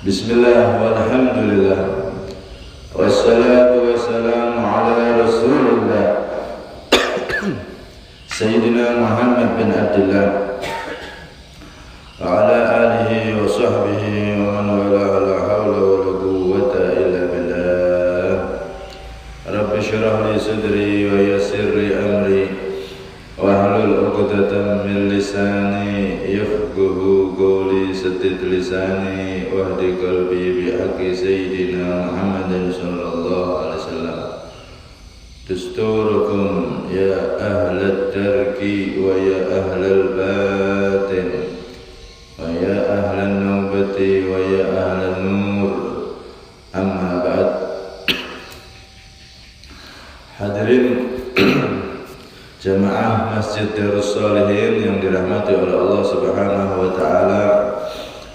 Bismillah walhamdulillah wassalatu wassalamu ala rasulillah Sayyidina Muhammad bin Abdullah wa ala alihi wa sahbihi wa man wala la hawla wa la quwwata illa billah. Rabbi shrah li sadri wa yassir li amri wahlul 'uqdatam min lisani yafqahu qawli, saddid lisani wahdi qalbi bi haqqi sayyidina Muhammadin sallallahu alaihi wasallam. Dusturukum ya ahlat tarki wa ya ahlal batin wa ya ahlan nawbati wa ya ahlan nur, amma ba'd. Hadirin jamaah Masjid Darus Shalihin yang dirahmati oleh Allah Subhanahu wa taala.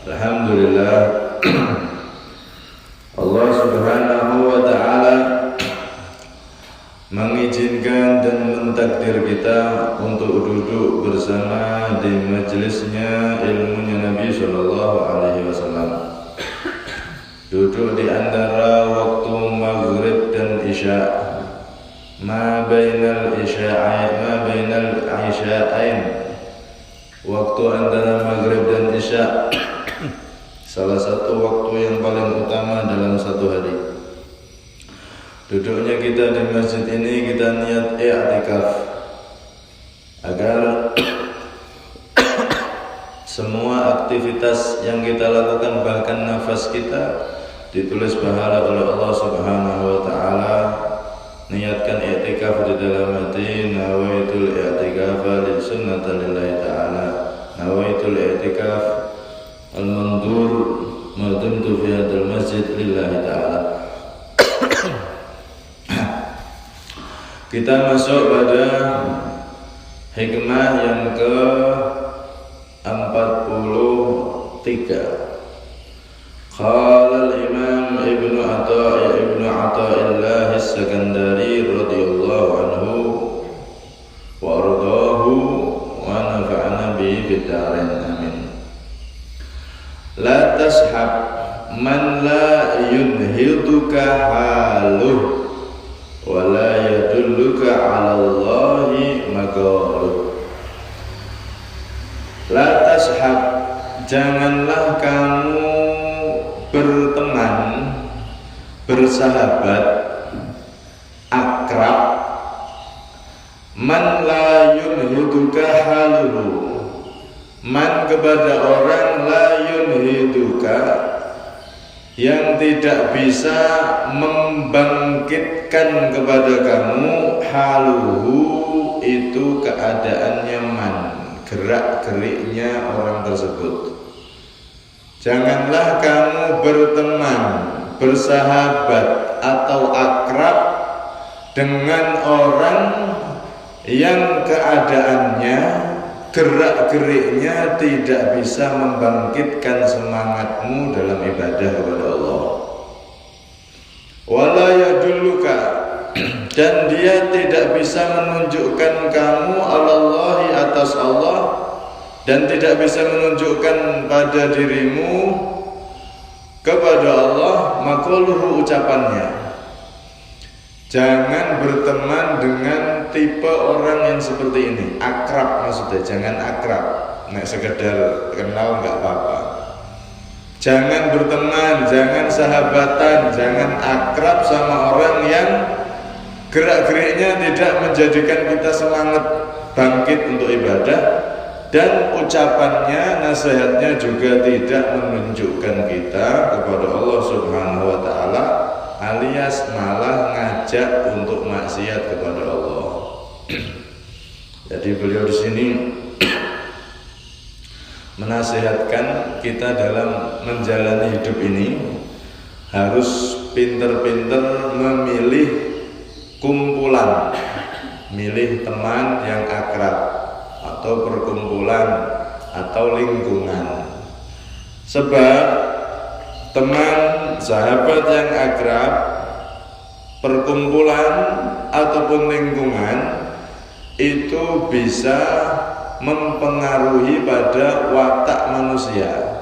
Alhamdulillah, Allah Subhanahu wa taala mengizinkan dan mentakdir kita untuk duduk bersama di majelisnya ilmunya Nabi sallallahu alaihi wasallam. Duduk di antara waktu maghrib dan isya, ma bainal isya'ain, waktu antara maghrib dan isya, salah satu waktu yang paling utama dalam satu hari. Duduknya kita di masjid ini, kita niat i'tikaf agar semua aktivitas yang kita lakukan, bahkan nafas kita, ditulis pahala oleh Allah Subhanahu wa taala. Niatkan i'tikaf di dalam hati, nawaitul i'tikaf lil sunnati lillahi ta'ala, nawaitul i'tikaf al-mandur ma dumtu fi hadzal masjid lillahi ta'ala. Kita masuk pada hikmah yang ke-43. Qala al-Imam Ibnu Athaillah As-Sakandari radhiyallahu anhu wa ardahu wa nafa'ana bihi fid dharain, amin. La tashab man la yunhiduka haluh wa la yadulluka 'ala Allahi maqaluh. La tashab, janganlah kamu berteman, bersahabat, akrab, man la yunhiduka haluhu, man kepada orang la yunhiduka, yang tidak bisa membangkitkan kepada kamu, haluhu itu keadaannya man, gerak-geriknya orang tersebut. Janganlah kamu berteman, bersahabat atau akrab dengan orang yang keadaannya, gerak-geriknya tidak bisa membangkitkan semangatmu dalam ibadah kepada Allah. Wala yadulluka, dan dia tidak bisa menunjukkan kamu alallahi, atas Allah, dan tidak bisa menunjukkan pada dirimu kepada Allah, maqaluhu, ucapannya. Jangan berteman dengan tipe orang yang seperti ini. Akrab maksudnya, jangan akrab, nek sekedar kenal nggak apa-apa. Jangan berteman, jangan sahabatan, jangan akrab sama orang yang gerak-geriknya tidak menjadikan kita semangat bangkit untuk ibadah, dan ucapannya, nasihatnya juga tidak menunjukkan kita kepada Allah Subhanahu wa taala, alias malah ngajak untuk maksiat kepada Allah. Jadi beliau di sini menasihatkan kita dalam menjalani hidup ini harus pinter-pinter memilih kumpulan, milih teman yang akrab atau perkumpulan atau lingkungan. Sebab teman, sahabat yang akrab, perkumpulan ataupun lingkungan itu bisa mempengaruhi pada watak manusia.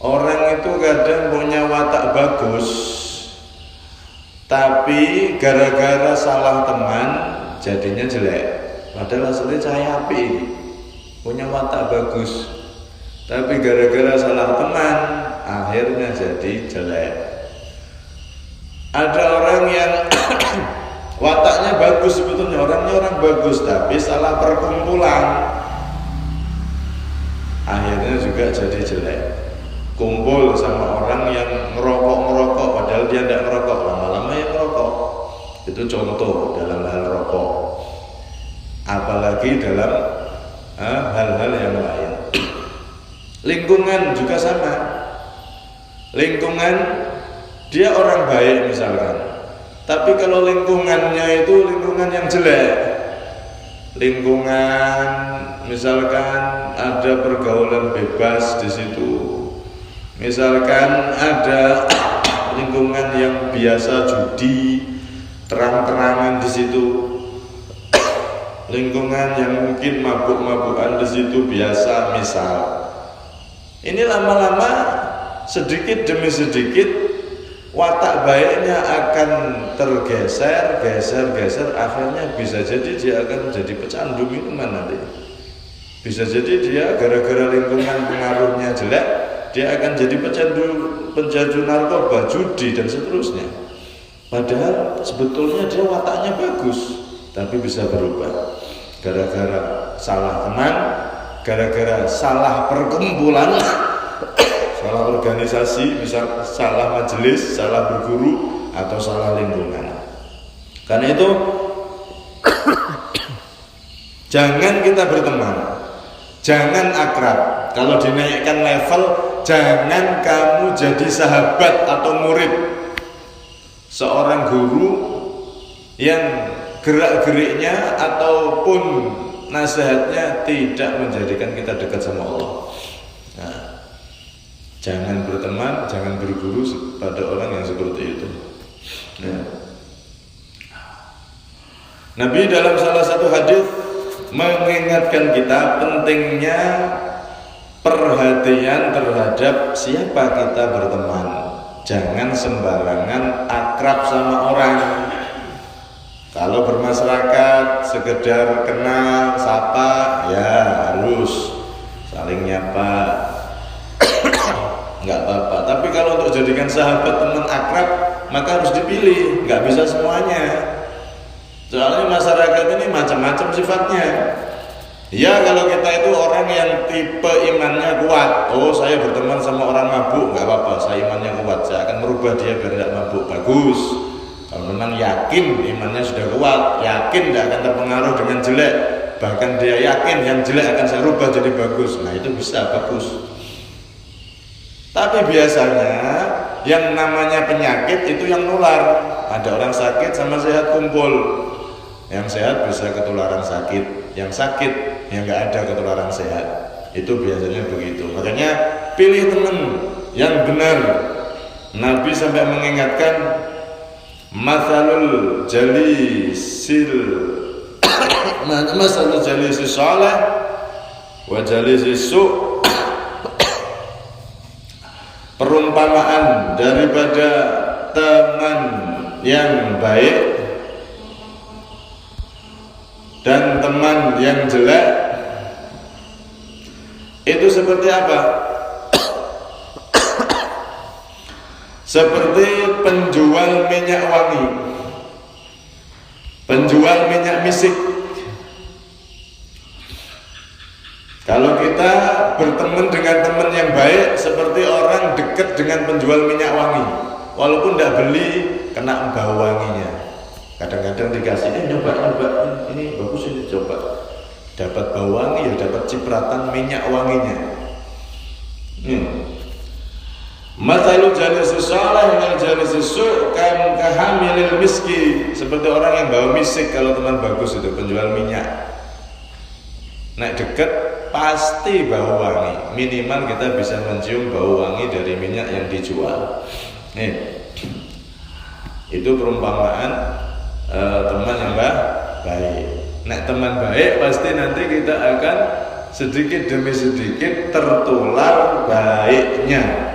Orang itu kadang punya watak bagus, tapi gara-gara salah teman jadinya jelek. Padahal aslinya cahaya api, punya watak bagus, tapi gara-gara salah teman akhirnya jadi jelek. Ada orang yang wataknya bagus, sebetulnya orangnya orang bagus, tapi salah perkumpulan akhirnya juga jadi jelek. Kumpul sama orang yang ngerokok padahal dia tidak ngerokok, lama-lama ya ngerokok. Itu contoh dalam hal rokok, apalagi dalam hal-hal yang lain. Lingkungan juga sama. Lingkungan, dia orang baik misalkan, tapi kalau lingkungannya itu lingkungan yang jelek, lingkungan misalkan ada pergaulan bebas di situ, misalkan ada lingkungan yang biasa judi terang-terangan di situ, lingkungan yang mungkin mabuk-mabukan di situ biasa misal. Ini lama-lama sedikit demi sedikit watak baiknya akan tergeser, geser, akhirnya bisa jadi dia akan jadi pecandu minuman nanti. Bisa jadi dia gara-gara lingkungan pengaruhnya jelek, dia akan jadi pencandu narkoba, judi dan seterusnya. Padahal sebetulnya dia wataknya bagus, tapi bisa berubah gara-gara salah teman, gara-gara salah perkumpulan, salah organisasi, misal salah majelis, salah berguru, atau salah lingkungan. Karena itu jangan kita berteman, jangan akrab. Kalau dinaikkan level, jangan kamu jadi sahabat atau murid seorang guru yang gerak-geriknya ataupun nasihatnya tidak menjadikan kita dekat sama Allah. Nah, jangan berteman, jangan berguru pada orang yang seperti itu. Nah, Nabi dalam salah satu hadis mengingatkan kita pentingnya perhatian terhadap siapa kita berteman. Jangan sembarangan akrab sama orang. Kalau bermasyarakat sekedar kenal, sapa, ya harus saling nyapa, nggak apa-apa. Tapi kalau untuk jadikan sahabat, teman akrab, maka harus dipilih, nggak bisa semuanya. Soalnya masyarakat ini macam-macam sifatnya. Ya kalau kita itu orang yang tipe imannya kuat, oh saya berteman sama orang mabuk, nggak apa-apa, saya imannya kuat, saya akan merubah dia biar tidak mabuk, bagus. Kalau memang yakin imannya sudah kuat, yakin tidak akan terpengaruh dengan jelek, bahkan dia yakin yang jelek akan saya rubah jadi bagus, nah itu bisa bagus. Tapi biasanya yang namanya penyakit itu yang nular. Ada orang sakit sama sehat kumpul, yang sehat bisa ketularan sakit, yang sakit yang nggak ada ketularan sehat. Itu biasanya begitu. Makanya pilih teman yang benar. Nabi sampai mengingatkan masalul jalisil salih wa jalisis su', perumpamaan daripada teman yang baik dan teman yang jelek itu seperti apa? Seperti penjual minyak wangi, penjual minyak misik. Kalau kita berteman dengan teman yang baik, seperti orang dekat dengan penjual minyak wangi, walaupun tidak beli, kena bau wanginya. Kadang-kadang dikasih, nyoba, ini bagus, ini coba. Dapat bau wangi, ya dapat cipratan minyak wanginya. Masalu jalisi salih wal jalisi su' kam kahamilil miski, seperti orang yang bawa misik. Kalau teman bagus itu penjual minyak, naik dekat pasti bau wangi. Minimal kita bisa mencium bau wangi dari minyak yang dijual. Itu perumpamaan teman yang baik. Nek teman baik pasti nanti kita akan sedikit demi sedikit tertular baiknya.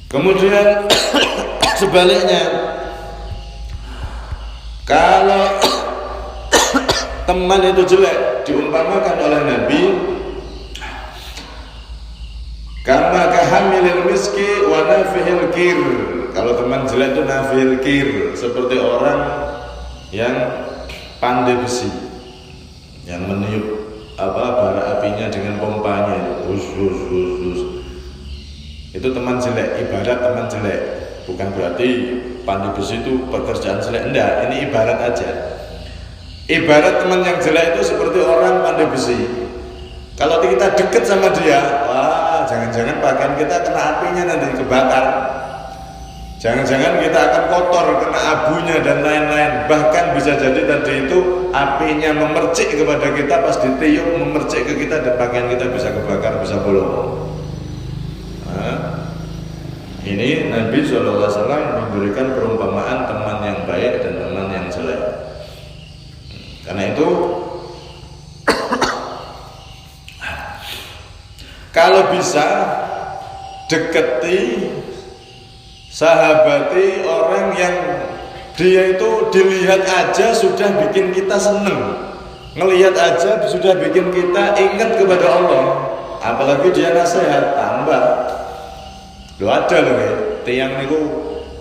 Kemudian sebaliknya, kalau teman itu jelek, diumpamakan oleh Nabi kama kahamilil miski wa nafihil kir. Kalau teman jelek itu nafihil kir, seperti orang yang pandai besi, yang meniup bara apinya dengan pompanya, hus. Itu teman jelek, ibarat teman jelek. Bukan berarti pandai besi itu pekerjaan jelek, enggak, ini ibarat aja. Ibarat teman yang jelek itu seperti orang pandai besi. Kalau kita deket sama dia, wah, jangan-jangan pakaian kita kena apinya nanti kebakar. Jangan-jangan kita akan kotor, kena abunya dan lain-lain. Bahkan bisa jadi tadi itu apinya memercik kepada kita, pas ditiup memercik ke kita dan pakaian kita bisa kebakar, bisa bolong. Ini Nabi SAW memberikan perumpamaan teman yang baik dan teman yang jelek. Karena itu kalau bisa deketi, sahabati orang yang dia itu dilihat aja sudah bikin kita seneng, ngelihat aja sudah bikin kita ingat kepada Allah. Apalagi dia nasihat, tambah. Lo ada loh ya, tiang niku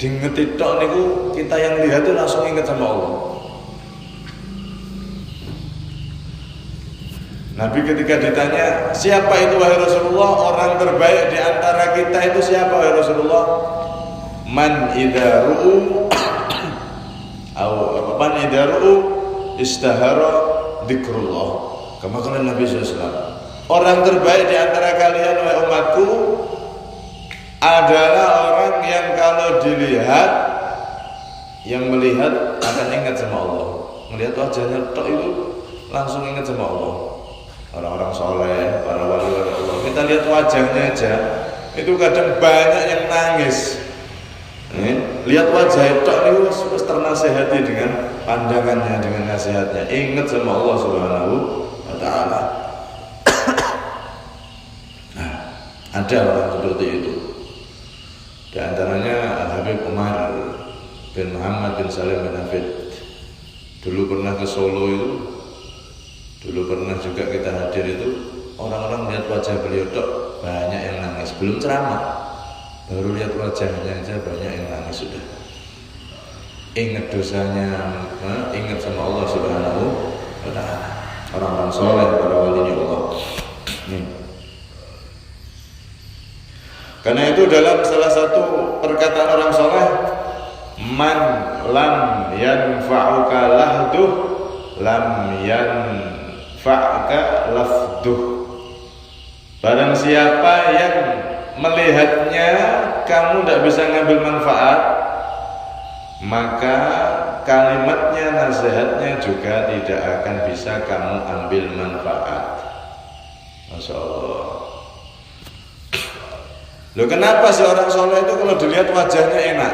dingeti tok niku kita yang lihat itu langsung ingat sama Allah. Nabi ketika ditanya, siapa itu wahai Rasulullah, orang terbaik di antara kita itu siapa wahai Rasulullah? Man idza ru'u man idza ru'u istahara dzikrullah. Kemakan Nabi SAW. Orang terbaik di antara kalian wahai umatku adalah orang yang kalau dilihat, yang melihat akan ingat sama Allah. Melihat wajahnya tok itu langsung ingat sama Allah. Orang-orang soleh, para wali-wali Allah, kita lihat wajahnya aja, itu kadang banyak yang nangis. Lihat wajah tok itu terus ternasihati dengan pandangannya, dengan nasihatnya, ingat sama Allah Subhanahu wa Ta'ala. Nah, ada orang seperti itu. Di antaranya Al-Habib Umar bin Muhammad bin Salim bin Hafid. Dulu pernah ke Solo itu, dulu pernah juga kita hadir itu, orang-orang lihat wajah beliau tok banyak yang nangis. Belum ceramah, baru lihat wajahnya aja banyak yang nangis sudah. Ingat dosanya, ingat sama Allah Subhanahu wa Ta'ala. Orang-orang soleh, para wali Allah. Karena itu dalam salah satu perkataan orang soleh, man lam yanfa'uka lahduh lam yanfa'uka lafduh. Barang siapa yang melihatnya kamu tidak bisa ngambil manfaat, maka kalimatnya, nasihatnya juga tidak akan bisa kamu ambil manfaat. Masya Allah. Loh, kenapa sih orang soleh itu kalau dilihat wajahnya enak?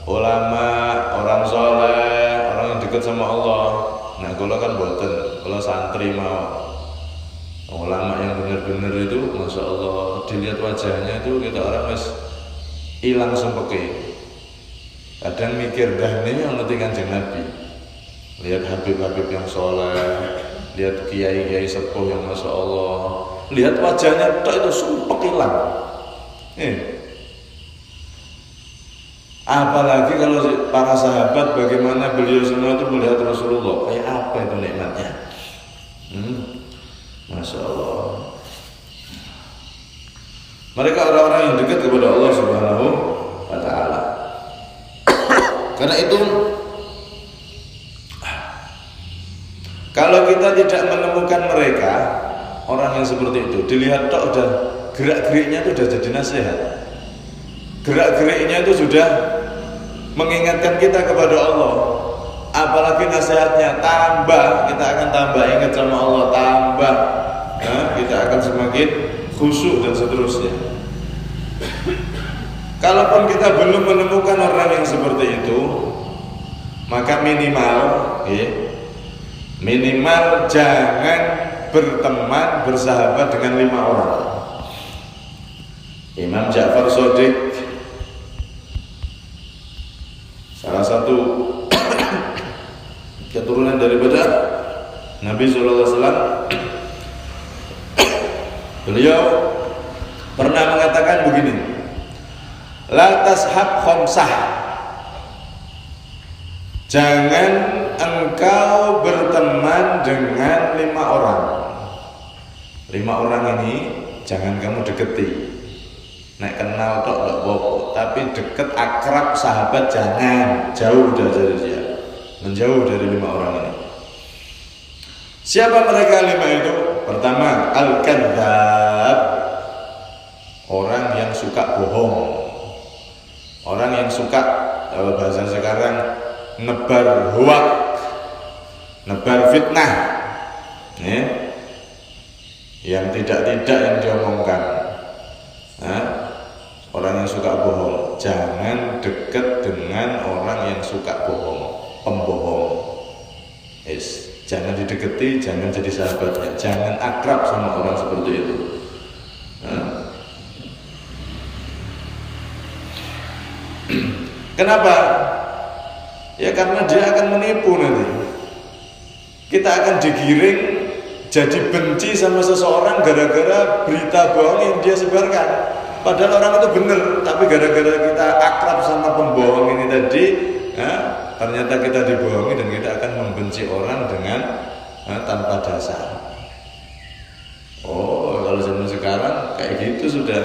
Ulama, orang soleh, orang yang dekat sama Allah. Nah, kalau kan boten, kalau santri mau ulama yang benar-benar itu, masya Allah, dilihat wajahnya itu kita orang mas hilang sempeke. Kadang mikir dah ini yang ngerti Kanjeng Nabi. Lihat habib-habib yang soleh, lihat kiai-kiai sepuh yang masya Allah, lihat wajahnya itu sumpek hilang. Apalagi kalau para sahabat, bagaimana beliau semua itu melihat Rasulullah, kayak apa itu nikmatnya. Masya Allah. Mereka orang-orang yang dekat kepada Allah Subhanahu wa Ta'ala. Karena itu, kalau kita tidak menemukan mereka, orang yang seperti itu, dilihat tok udah gerak-geriknya itu udah jadi nasihat. Gerak-geriknya itu sudah mengingatkan kita kepada Allah. Apalagi nasihatnya tambah, kita akan tambah ingat sama Allah, tambah, kita akan semakin khusyuk dan seterusnya. Kalaupun kita belum menemukan orang yang seperti itu, maka minimal jangan berteman, bersahabat dengan 5 orang. Imam Ja'far Shadiq, salah satu keturunan daripada Nabi SAW, beliau pernah mengatakan begini, la tashab khamsah, jangan engkau berteman dengan 5 orang. 5 orang ini jangan kamu deketi. Nek kenal tok gak apa-apa, tapi deket, akrab, sahabat jangan, jauh dari dia, menjauh dari 5 orang ini. Siapa mereka 5 itu? Pertama, al-kadzdzab, orang yang suka bohong, orang yang suka, kalau bahasa sekarang, nebar hoak, nebar fitnah, yang tidak-tidak yang diomongkan. Orang yang suka bohong, jangan dekat dengan orang yang suka bohong, pembohong. Jangan dideketi, jangan jadi sahabatnya, jangan akrab sama orang seperti itu. Kenapa? Ya karena dia akan menipu nanti. Kita akan digiring jadi benci sama seseorang gara-gara berita bohong yang dia sebarkan. Padahal orang itu benar, tapi gara-gara kita akrab sama pembohong ini tadi, ternyata kita dibohongi dan kita akan membenci orang dengan tanpa dasar. Oh, kalau zaman sekarang kayak gitu sudah,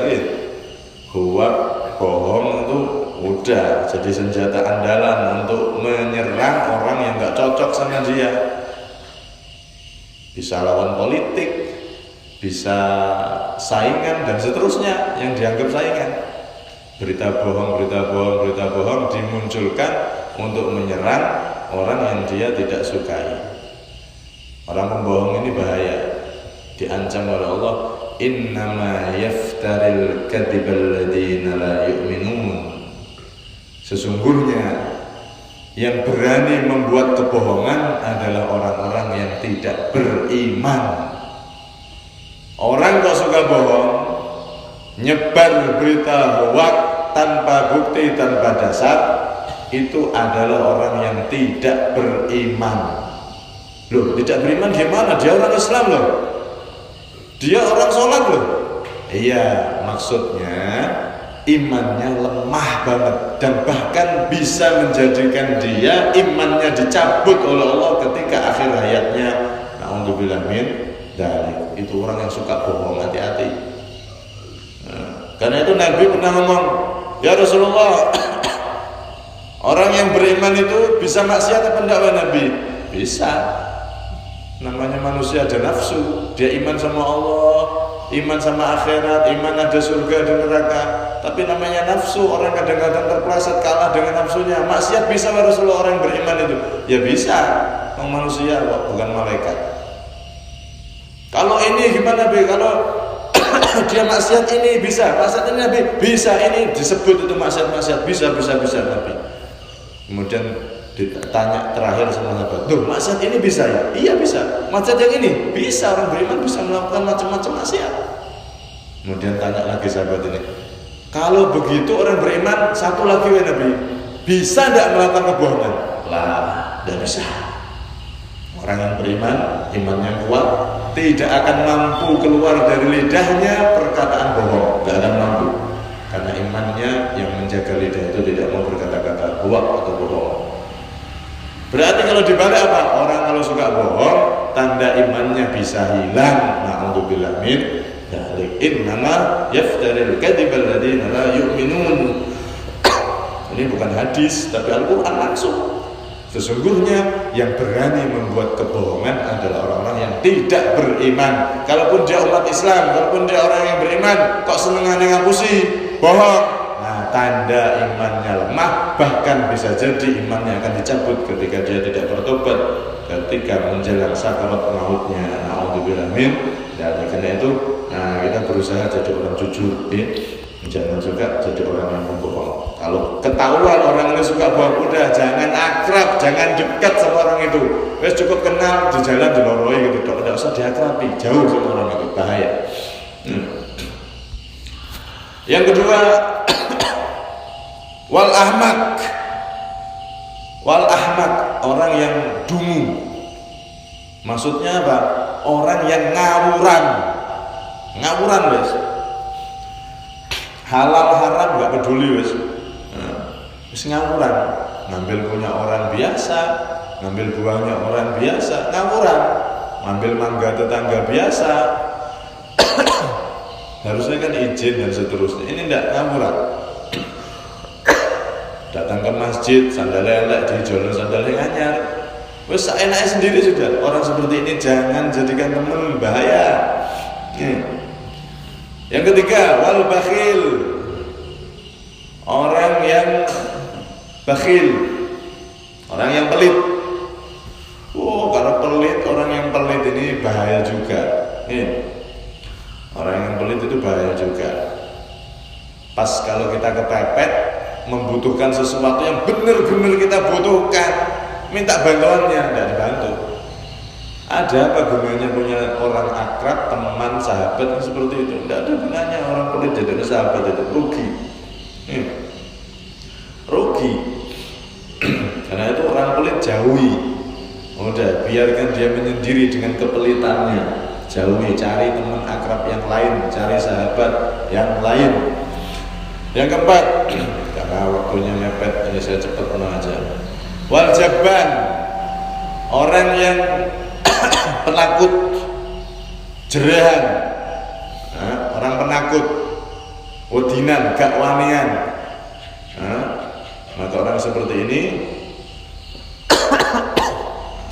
hoak, bohong itu udah jadi senjata andalan untuk menyerang orang yang nggak cocok sama dia. Bisa lawan politik, bisa saingan dan seterusnya yang dianggap saingan. Berita bohong dimunculkan untuk menyerang orang yang dia tidak sukai. Orang pembohong ini bahaya, diancam oleh Allah, innama yaftaril kadzibal ladzina la yu'minun. Sesungguhnya yang berani membuat kebohongan adalah orang-orang yang tidak beriman. Orang kok suka bohong, nyebar berita hoak tanpa bukti, tanpa dasar, itu adalah orang yang tidak beriman. Loh, tidak beriman gimana? Dia orang Islam loh, dia orang sholat loh. Iya, maksudnya imannya lemah banget, dan bahkan bisa menjadikan dia imannya dicabut oleh Allah ketika akhir hayatnya. Na'udzubillah min dzalik. Itu orang yang suka bohong, hati-hati. Karena itu Nabi pernah ngomong, ya Rasulullah, orang yang beriman itu bisa maksiat apa enggak, wahai Nabi? Bisa. Namanya manusia ada nafsu, dia iman sama Allah, iman sama akhirat, iman ada surga dan neraka. Tapi namanya nafsu, orang kadang-kadang terpeleset kalah dengan nafsunya. Maksiat bisa wahai Rasulullah orang yang beriman itu? Ya bisa. Orang manusia kok, bukan malaikat. Kalau ini gimana Nabi? Kalau dia maksiat ini bisa, maksiat ini Nabi bisa, ini disebut itu maksiat bisa Nabi. Kemudian ditanya terakhir sama sahabat, tuh maksiat ini bisa ya? Iya bisa. Maksiat yang ini bisa, orang beriman bisa melakukan macam-macam maksiat. Kemudian tanya lagi sahabat ini, kalau begitu orang beriman satu lagi ya Nabi, bisa tidak melakukan kebohongan? Lah, tidak bisa. Orang yang beriman, imannya kuat, tidak akan mampu keluar dari lidahnya perkataan bohong, tidak akan mampu, karena imannya yang menjaga lidah itu tidak mau berkata-kata hoak atau bohong. Berarti kalau dibalik apa? Orang kalau suka bohong, tanda imannya bisa hilang. Na'udzubillah min dzalik. Innama yaftaril kadzibal ladzina la yu'minun. Ini bukan hadis, tapi Al-Qur'an langsung. Sesungguhnya yang berani membuat kebohongan adalah orang-orang yang tidak beriman. Kalaupun dia umat Islam, kalaupun dia orang yang beriman, kok senengannya ngapusi bohong. Nah, tanda imannya lemah, bahkan bisa jadi imannya akan dicabut ketika dia tidak bertobat, ketika menjelang sakarat mautnya. Na'udzubillah min dzalik. Karena itu, kita berusaha jadi orang jujur, jangan juga jadi orang yang membohong. Kalau ketahuan orang ini suka bohong, udah jangan akrab, jangan dekat sama orang itu. Wes cukup kenal di jalan diloroi gitu, tidak usah diakrabi, jauh sama orang itu, bahaya. Yang kedua, wal ahmak. Wal ahmak, orang yang dungu. Maksudnya apa? Orang yang ngawuran. Ngawuran wes. Halal haram gak peduli wes. Wes ngawuran. Ngambil punya orang biasa, ngambil buahnya orang biasa, ngawuran. Ngambil mangga tetangga biasa. Harusnya kan izin dan seterusnya. Ini tidak ngawuran. Datang ke masjid, sandalnya elek, dijual sandalnya anyar. Wes enaknya sendiri sudah. Orang seperti ini jangan jadikan teman, bahaya. Yang ketiga, wal bakhil. Orang yang bakhil, orang yang pelit. Oh, kalau pelit, orang yang pelit ini bahaya juga. Orang yang pelit itu bahaya juga. Pas kalau kita kepepet, membutuhkan sesuatu yang benar-benar kita butuhkan, minta bantuannya, tidak dibantu. Ada apa gunanya punya orang akrab, teman, sahabat seperti itu? Tidak ada gunanya orang pelit jadi sahabat itu, rugi. Rugi. Karena itu orang pelit jauhi. Udah, biarkan dia menyendiri dengan kepelitannya. Jauhi, cari teman akrab yang lain, cari sahabat yang lain. Yang keempat, karena waktunya mepet, ini saya cepat aja. Wal jabban, orang yang penakut, jerahan, orang penakut, wedinan, gak wanian. Maka orang seperti ini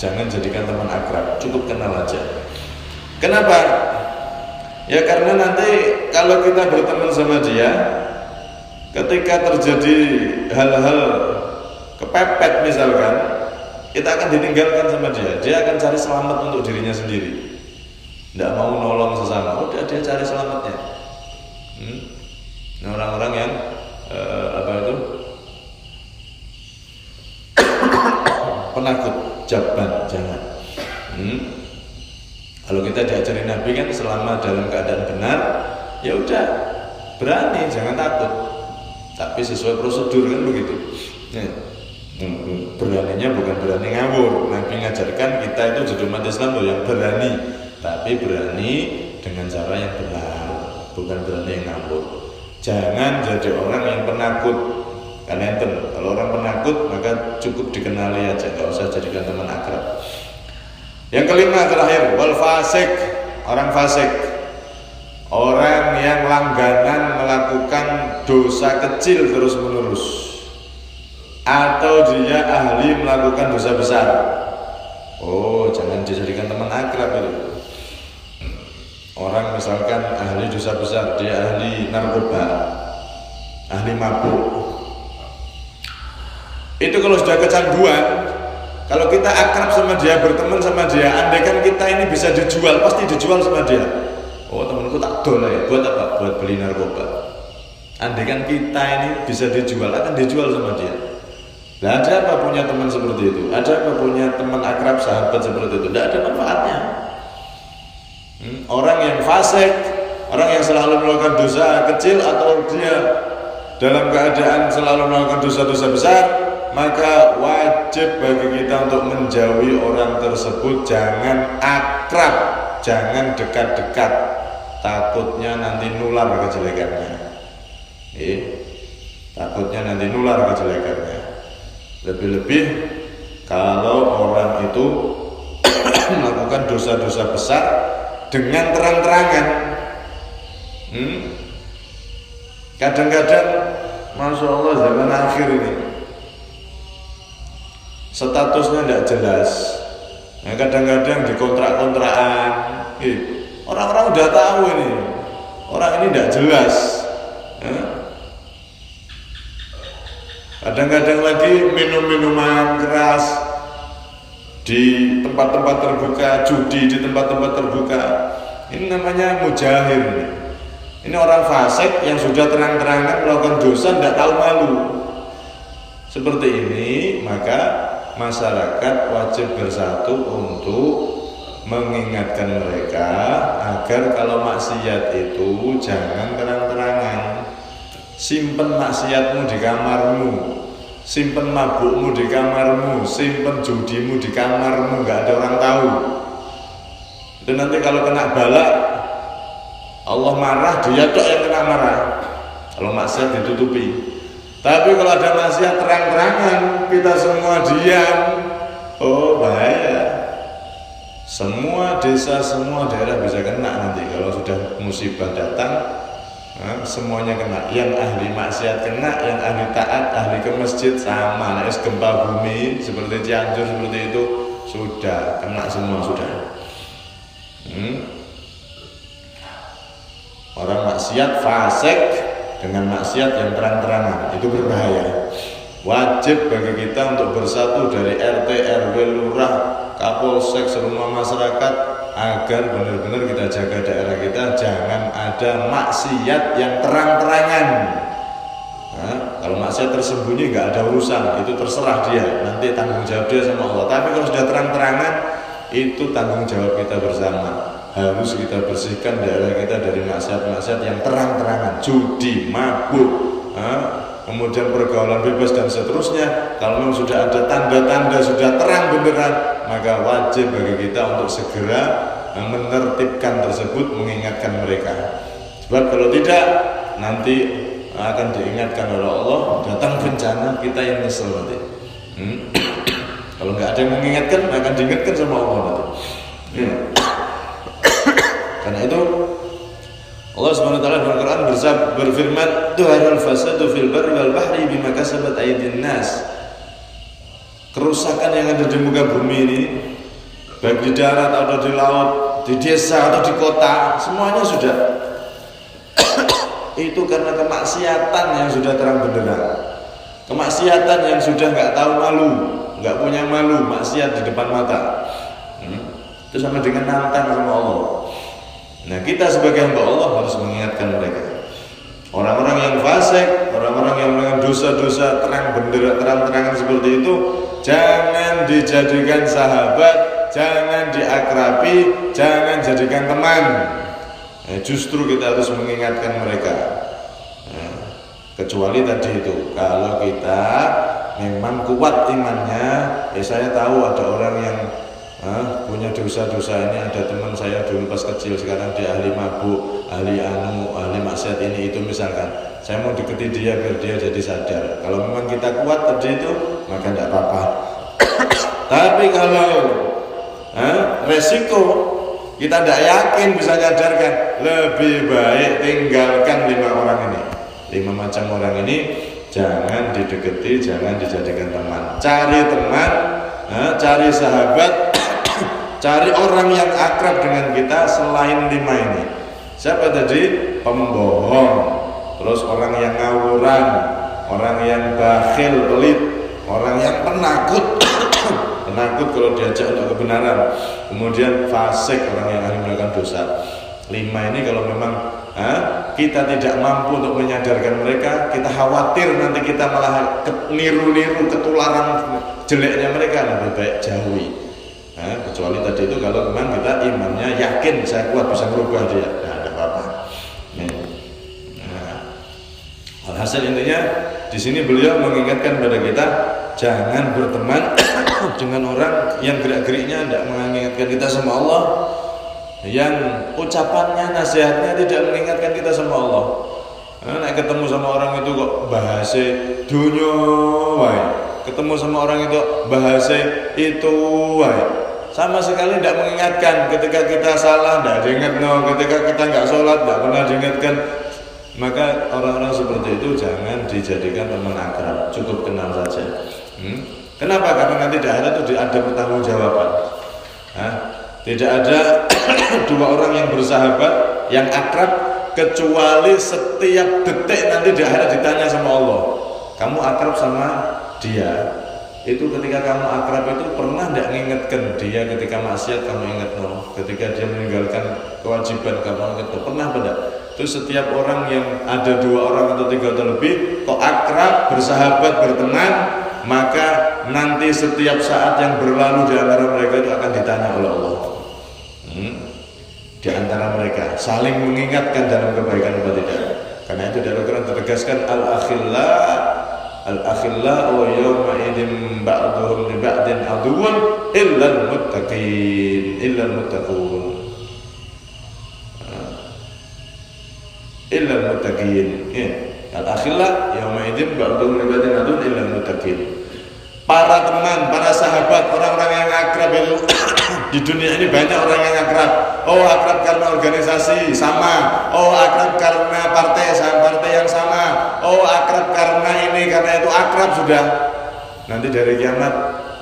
jangan jadikan teman akrab, cukup kenal aja. Kenapa? Ya karena nanti kalau kita berteman sama dia, ketika terjadi hal-hal kepepet misalkan, kita akan ditinggalkan sama dia. Dia akan cari selamat untuk dirinya sendiri, tidak mau nolong sesama. Udah, dia cari selamatnya. Nah, orang-orang yang penakut, jabban, jangan. Kalau kita diajarin Nabi kan selama dalam keadaan benar, ya udah berani, jangan takut. Tapi sesuai prosedur kan begitu. Beraninya bukan berani ngawur. Nabi ngajarkan kita itu jadi umat Islam loh yang berani, tapi berani dengan cara yang benar, bukan berani yang ngawur. Jangan jadi orang yang penakut. Karena itu, kalau orang penakut maka cukup dikenali aja, nggak usah jadikan teman akrab. Yang kelima terakhir, wal fasik, orang fasik, orang yang langganan melakukan dosa kecil terus menerus, atau dia ahli melakukan dosa besar. Oh, jangan dijadikan teman akrab itu. Orang misalkan ahli dosa besar, dia ahli narkoba, ahli mabuk. Itu kalau sudah kecanduan, kalau kita akrab sama dia, berteman sama dia, andaikan kita ini bisa dijual, pasti dijual sama dia. Oh, temanku tak dola ya, buat apa? Buat beli narkoba. Andaikan kita ini bisa dijual, akan dijual sama dia. Nah, ada apa punya teman seperti itu? Ada apa punya teman akrab, sahabat seperti itu? Tidak ada manfaatnya. Orang yang fasik, orang yang selalu melakukan dosa kecil, atau dia dalam keadaan selalu melakukan dosa-dosa besar, maka wajib bagi kita untuk menjauhi orang tersebut. Jangan akrab, jangan dekat-dekat, takutnya nanti nular kejelekannya. Takutnya nanti nular kejelekannya. Lebih-lebih kalau orang itu melakukan dosa-dosa besar dengan terang-terangan. Kadang-kadang, Masya Allah, zaman akhir ini statusnya tidak jelas. Nah, kadang-kadang di kontrak-kontrakan, orang-orang udah tahu ini, orang ini tidak jelas. Kadang-kadang lagi minum-minuman keras di tempat-tempat terbuka, judi di tempat-tempat terbuka. Ini namanya mujahir. Ini orang fasik yang sudah terang-terangan melakukan dosa, tidak tahu malu. Seperti ini, maka masyarakat wajib bersatu untuk mengingatkan mereka agar kalau maksiat itu jangan terang-terangan, simpen maksiatmu di kamarmu, simpen mabukmu di kamarmu, simpen judimu di kamarmu, nggak ada orang tahu. Itu nanti kalau kena bala Allah marah, dia tok yang kena marah. Kalau maksiat ditutupi. Tapi kalau ada maksiat terang-terangan, kita semua diam, oh bahaya. Semua desa, semua daerah bisa kena nanti kalau sudah musibah datang. Nah, semuanya kena. Yang ahli maksiat kena, yang ahli taat, ahli ke masjid sama. Nah, gempa bumi seperti Cianjur seperti itu sudah kena semua sudah. Orang maksiat fasik dengan maksiat yang terang-terangan itu berbahaya. Wajib bagi kita untuk bersatu dari RT, RW, lurah, Kapolsek, semua masyarakat agar benar-benar kita jaga daerah kita, jangan ada maksiat yang terang-terangan. Nah, kalau maksiat tersembunyi nggak ada urusan, itu terserah dia, nanti tanggung jawab dia sama Allah. Tapi kalau sudah terang-terangan, itu tanggung jawab kita bersama. Harus kita bersihkan daerah kita dari maksiat-maksiat yang terang-terangan, judi, mabuk, kemudian pergaulan bebas dan seterusnya. Kalau memang sudah ada tanda-tanda sudah terang benderang, maka wajib bagi kita untuk segera menertibkan tersebut, mengingatkan mereka. Sebab kalau tidak, nanti akan diingatkan oleh Allah, datang bencana, kita yang nyesel nanti. Kalau nggak ada yang mengingatkan, akan diingatkan sama Allah nanti. Karena itu Allah Subhanahu wa taala dalam Al-Qur'an berfirman, "Tuharul fasadu fil barri wal bahri bima kasabat aydin nas." Kerusakan yang ada di muka bumi ini, baik di darat atau di laut, di desa atau di kota, semuanya sudah itu karena kemaksiatan yang sudah terang benderang. Kemaksiatan yang sudah nggak tahu malu, nggak punya malu, maksiat di depan mata. Itu sama dengan nantang sama Allah. Nah, kita sebagai hamba Allah harus mengingatkan mereka. Orang-orang yang fasik, orang-orang yang melakukan dosa-dosa terang-terangan seperti itu, jangan dijadikan sahabat, jangan diakrabi, jangan jadikan teman. Justru kita harus mengingatkan mereka. Kecuali tadi itu, kalau kita memang kuat imannya, saya tahu ada orang yang punya dosa-dosa ini, ada teman saya dulu pas kecil, sekarang dia ahli mabuk, ahli maksiat ini itu misalkan, saya mau deketi dia biar dia jadi sadar. Kalau memang kita kuat tadi itu, maka tidak apa-apa. Tapi kalau resiko kita tidak yakin bisa nyadarkan, lebih baik tinggalkan 5 orang ini, 5 macam orang ini jangan dideketi, jangan dijadikan teman. Cari teman, cari sahabat, cari orang yang akrab dengan kita selain 5 ini. Siapa tadi? Pembohong, terus orang yang ngawuran, orang yang bakhil, pelit, orang yang penakut penakut kalau diajak untuk kebenaran, kemudian fasik, orang yang ahli melakukan dosa. 5 ini kalau memang kita tidak mampu untuk menyadarkan mereka, kita khawatir nanti kita malah niru-niru ketularan jeleknya mereka, lebih baik jauhi. Kecuali tadi itu kalau memang kita imannya yakin saya kuat bisa merubah dia, ada apa-apa. Alhasil intinya di sini beliau mengingatkan pada kita jangan berteman dengan orang yang gerak-geriknya tidak mengingatkan kita sama Allah, yang ucapannya, nasihatnya tidak mengingatkan kita sama Allah. Nek ketemu sama orang itu kok bahasa dunia wae, ketemu sama orang itu bahasa itu wae, sama sekali tidak mengingatkan. Ketika kita salah tidak diingatkan, ketika kita nggak sholat tidak pernah diingatkan. Maka orang-orang seperti itu jangan dijadikan teman akrab, cukup kenal saja. Kenapa? Karena nanti di akhirat itu ada pertanggungjawaban. Tidak ada 2 orang yang bersahabat, yang akrab, kecuali setiap detik nanti di akhirat ditanya sama Allah, kamu akrab sama dia? Itu ketika kamu akrab itu pernah tidak mengingatkan dia ketika maksiat kamu ingat no, ketika dia meninggalkan kewajiban kamu ingat no, pernah tidak? Itu setiap orang yang ada 2 orang atau 3 atau lebih kok akrab, bersahabat, berteman, maka nanti setiap saat yang berlalu di antara mereka itu akan ditanya oleh Allah. Di antara mereka saling mengingatkan dalam kebaikan atau tidak. Karena itu dari Al-Quran tegas menegaskan al-akhilla wa yawma idzin ba'duhum li ba'din aduwwun illal muttaqin illal muttaqin ya. Al-akhilla yawma idzin ba'duhum li ba'din aduwwun illal muttaqin. Para teman, para sahabat, orang-orang yang akrab itu di dunia ini banyak orang yang akrab. Oh, akrab karena organisasi sama. Oh, akrab karena partai yang sama. Oh, akrab karena ini, karena itu, akrab sudah. Nanti dari kiamat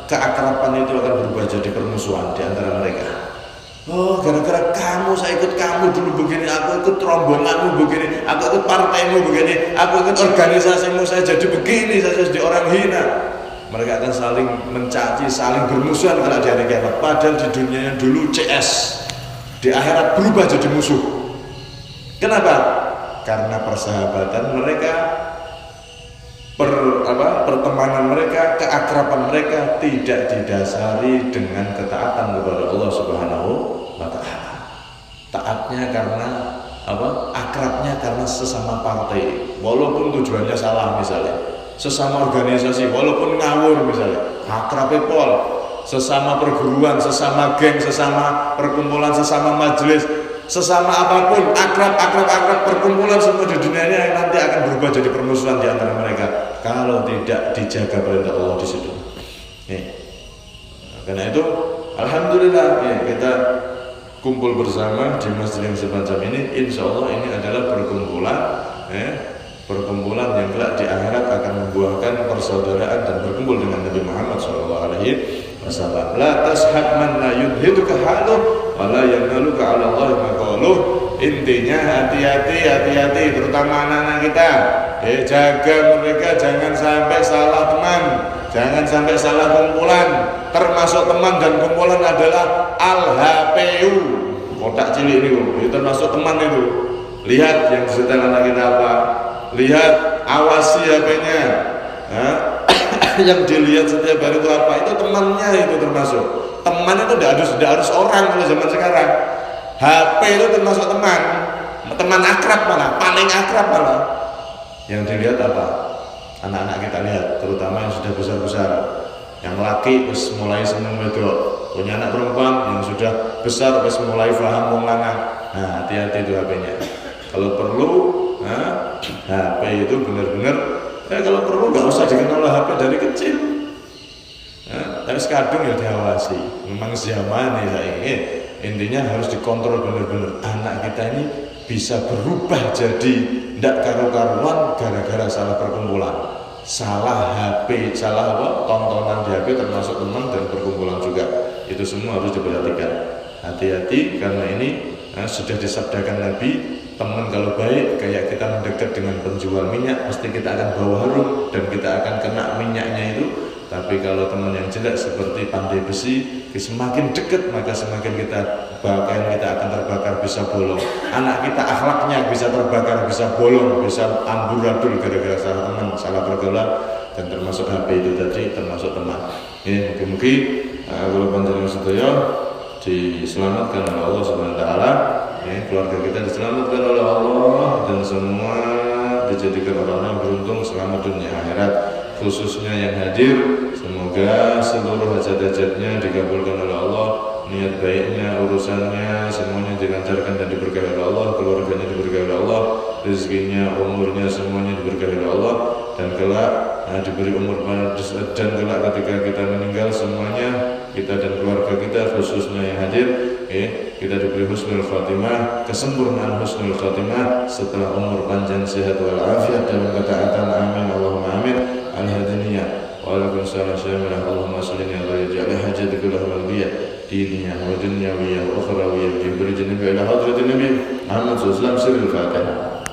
keakraban itu akan berubah jadi permusuhan di antara mereka. Oh, gara-gara kamu, saya ikut kamu dulu begini, aku ikut rombonganmu begini, aku ikut partaimu begini, aku ikut organisasimu, saya jadi begini, saya jadi orang hina. Mereka akan saling mencaci, saling bermusuhan kalau di hari kiamat. Padahal di dunianya dulu CS, di akhirat berubah jadi musuh. Kenapa? Karena persahabatan mereka, pertemanan mereka, keakraban mereka tidak didasari dengan ketaatan kepada Allah Subhanahu wa Ta'ala. Taatnya karena akrabnya karena sesama partai, walaupun tujuannya salah misalnya. Sesama organisasi, walaupun ngawur misalnya, akrab pol, sesama perguruan, sesama geng, sesama perkumpulan, sesama majelis, sesama apapun, akrab perkumpulan semua di dunia ini nanti akan berubah jadi permusuhan di antara mereka kalau tidak dijaga perintah Allah di situ. Karena itu, alhamdulillah kita kumpul bersama di masjid yang semacam ini. Insya Allah ini adalah perkumpulan yang kelak di akhirat akan membuahkan persaudaraan dan berkumpul dengan Nabi Muhammad SAW. La tashab man la yudhiduka haluh wa la yanaluka ala Allah maqaluh. Intinya hati-hati terutama anak-anak kita. Jaga mereka jangan sampai salah teman, jangan sampai salah kumpulan. Termasuk teman dan kumpulan adalah al-HPU, kotak cilik itu termasuk teman itu. Lihat yang disetel anak kita apa, lihat, awasi HP-nya. Yang dilihat setiap hari itu apa? Itu temannya, itu termasuk. Teman itu tidak harus orang kalau zaman sekarang. HP itu termasuk teman akrab malah, paling akrab malah. Yang dilihat apa? Anak-anak kita lihat, terutama yang sudah besar-besar. Yang laki mulai seneng wedok, punya anak perempuan yang sudah besar mulai paham wong lanang. Nah, hati-hati itu HP-nya. Kalau perlu HP itu benar-benar kalau perlu nggak usah dikenal HP dari kecil. Tapi kadung ya diawasi. Memang zaman ini intinya harus dikontrol benar-benar. Anak kita ini bisa berubah jadi tidak karu-karuan gara-gara salah perkumpulan, salah HP, salah tontonan di HP termasuk teman dan perkumpulan juga. Itu semua harus diperhatikan. Hati-hati karena ini sudah disabdakan Nabi. Teman kalau baik kayak kita mendekat dengan penjual minyak, pasti kita akan bau harum dan kita akan kena minyaknya itu. Tapi kalau teman yang jelek seperti pandai besi, semakin dekat maka semakin pakaian kita akan terbakar, bisa bolong. Anak kita akhlaknya bisa terbakar, bisa bolong, bisa amburadul gara-gara salah teman, salah pergaulan, dan termasuk HP itu tadi termasuk teman. Mungkin kalau panjenengan sedaya diselamatkan oleh Allah Subhanahu wa taala. Keluarga kita diselamatkan oleh Allah dan semua dijadikan orang-orang beruntung selamat dunia akhirat. Khususnya yang hadir, semoga seluruh hajat-hajatnya dikabulkan oleh Allah, niat baiknya, urusannya semuanya dilancarkan dan diberkahi oleh Allah, keluarganya diberkahi oleh Allah, rezekinya, umurnya semuanya diberkahi oleh Allah, dan kelak diberi umur dan kelak ketika kita meninggal semuanya, kita dan keluarga kita khususnya yang hadir, kita diberi husnul khatimah, kesempurnaan husnul khatimah setelah umur panjang, sehat walafiat dalam ketaatan. Amin Allahumma amin. Al-hadiniyah wa alaikum salam syamilah. Allahumma salli ala ja'ala hajatika al-qalbiyah diniyah wa dunyawiyah wa ukhrawiyah bi burjin ila hadratin nabi Muhammad sallallahu alaihi wasallam. Sirrul Fatihah.